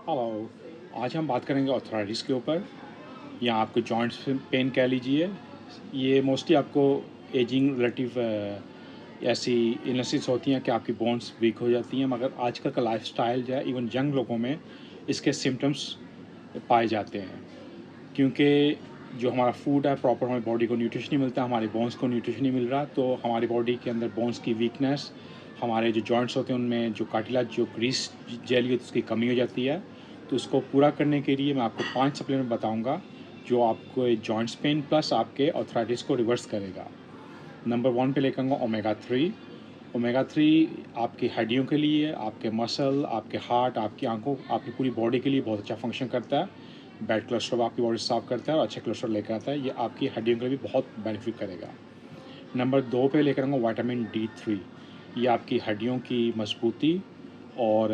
Hello. आज हम बात करेंगे आर्थराइटिस के ऊपर या आपको जॉइंट्स पेन कह लीजिए। ये मोस्टली आपको एजिंग रिलेटिव ऐसी इलनेसेस होती हैं कि आपकी बोन्स वीक हो जाती हैं, मगर आजकल का लाइफस्टाइल जो है इवन यंग लोगों में इसके सिम्टम्स पाए जाते हैं, क्योंकि जो हमारा फूड है प्रॉपर हमारी बॉडी को न्यूट्रिशन नहीं मिलता, हमारी बोन्स को न्यूट्रिशन नहीं मिल रहा, तो हमारी बॉडी के अंदर बोन्स की वीकनेस, हमारे जो जॉइंट्स होते हैं उनमें जो कार्टिलेज जो ग्रीस जेली होती है उसकी कमी हो जाती है। तो उसको पूरा करने के लिए मैं आपको 5 सप्लीमेंट बताऊंगा जो आपको जॉइंट्स पेन प्लस आपके आर्थराइटिस को रिवर्स करेगा। नंबर 1 पे लेकर आऊँगा ओमेगा 3। ओमेगा 3 आपकी हड्डियों के लिए, आपके मसल, आपके हार्ट, आपकी आंखों, आपकी पूरी बॉडी के लिए बहुत अच्छा फंक्शन करता है। बैड कोलेस्ट्रॉल आपकी बॉडी साफ़ करता है और अच्छे कोलेस्ट्रॉल लेकर आता है। ये आपकी हड्डियों के लिए भी बहुत बेनिफिट करेगा। नंबर 2 पे लेकर आऊँगा विटामिन D3। ये आपकी हड्डियों की मजबूती और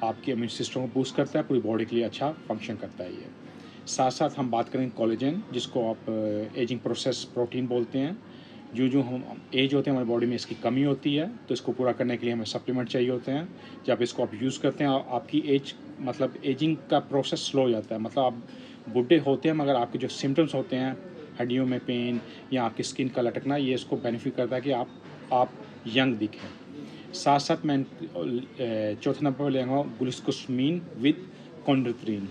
आपके इम्यून सिस्टम को बूस्ट करता है, पूरी बॉडी के लिए अच्छा फंक्शन करता है ये। साथ साथ हम बात करेंगे कोलेजन, जिसको आप एजिंग प्रोसेस प्रोटीन बोलते हैं। जो हम एज होते हैं हमारी बॉडी में इसकी कमी होती है, तो इसको पूरा करने के लिए हमें सप्लीमेंट चाहिए होते हैं। जब इसको आप यूज़ करते हैं आपकी एज मतलब एजिंग का प्रोसेस स्लो हो जाता है, मतलब आप बूढ़े होते हैं मगर आपके जो सिम्टम्स होते हैं हड्डियों में पेन या आपकी स्किन का लटकना, ये इसको बेनिफिट करता है कि आप यंग दिखें। साथ साथ मैं चौथे नंबर पर ले आऊँगा ग्लूकोसामीन विद कॉन्ड्रोइटिन।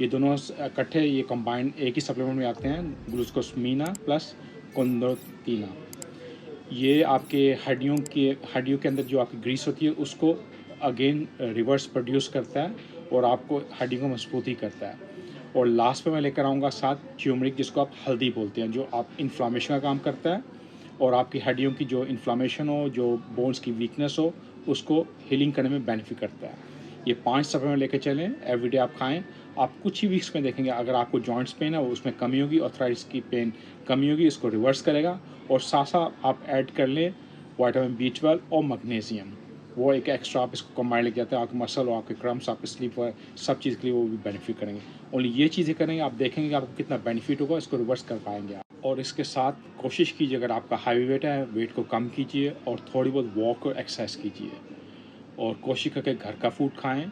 ये दोनों इकट्ठे ये कंबाइंड एक ही सप्लीमेंट में आते हैं, ग्लूकोसामीना प्लस कॉन्ड्रोइटिन। ये आपके हड्डियों के अंदर जो आपकी ग्रीस होती है उसको अगेन रिवर्स प्रोड्यूस करता है और आपको हड्डियों को मजबूती करता है। और लास्ट पे मैं लेकर आऊँगा साथ ट्यूमरिक, जिसको आप हल्दी बोलते हैं, जो आप इन्फ्लामेशन का काम करता है और आपकी हड्डियों की जो इन्फ्लामेशन हो, जो बोन्स की वीकनेस हो, उसको हीलिंग करने में बेनिफिट करता है। ये 5 सप्लीमेंट लेकर चलें, एवरीडे आप खाएं। आप कुछ ही वीक्स में देखेंगे अगर आपको जॉइंट्स पेन है वो उसमें कमी होगी, आर्थराइटिस की पेन कमी होगी, इसको रिवर्स करेगा। और साथ साथ आप ऐड कर लें विटामिन B12 और मैग्नीशियम, वो एक एक्स्ट्रा आप इसको कंबाइन लेके जाते हैं, आपके मसल और आपके क्रम्स, आपके स्लीप और सब चीज़ के लिए वो भी बेनिफिट करेंगे। ओनली ये चीज़ें करेंगे, आप देखेंगे कि आपको कितना बेनिफिट होगा, इसको रिवर्स कर पाएंगे आप। और इसके साथ कोशिश कीजिए, अगर आपका हाई वेट है वेट को कम कीजिए और थोड़ी बहुत वॉक और एक्सरसाइज कीजिए और कोशिश करके घर का फूड खाएं,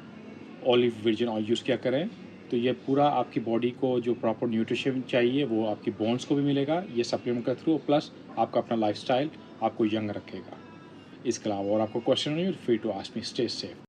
ऑलिव वर्जिन ऑयल यूज़ किया करें। तो ये पूरा आपकी बॉडी को जो प्रॉपर न्यूट्रिशन चाहिए वो आपकी बोन्स को भी मिलेगा ये सप्लीमेंट के थ्रू, प्लस आपका अपना लाइफस्टाइल आपको यंग रखेगा। इसके अलावा और आपको क्वेश्चन नहीं, free to ask me. Stay safe.